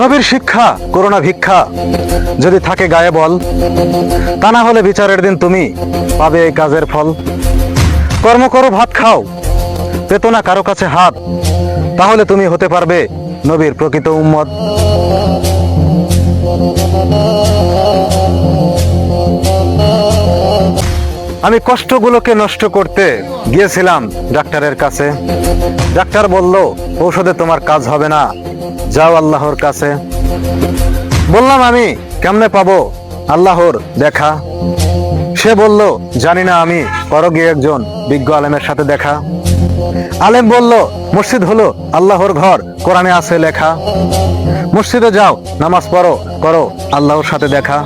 নবীর শিক্ষা করোনা ভিক্ষা, যদি থাকে গায়ে বল, তা না হলে বিচারের দিন তুমি পাবে এই কাজের ফল। কর্ম করো, ভাত খাও, পেতো না কারো কাছে হাত, তাহলে তুমি হতে পারবে নবীর প্রকৃত উম্মত। আমি কষ্টগুলোকে নষ্ট করতে গিয়েছিলাম ডাক্তারের কাছে। ডাক্তার বলল, ঔষধে তোমার কাজ হবে না, যাও আল্লাহর কাছে। বললাম, আমি কেমনে পাবো আল্লাহর দেখা? সে বলল, জানি না আমি, করো গিয়ে একজন বিজ্ঞ আলেমের সাথে দেখা। আলেম বলল, মসজিদ হলো আল্লাহর ঘর, কোরআনে আছে লেখা। মসজিদে যাও, নামাজ পড়ো, করো আল্লাহর সাথে দেখা।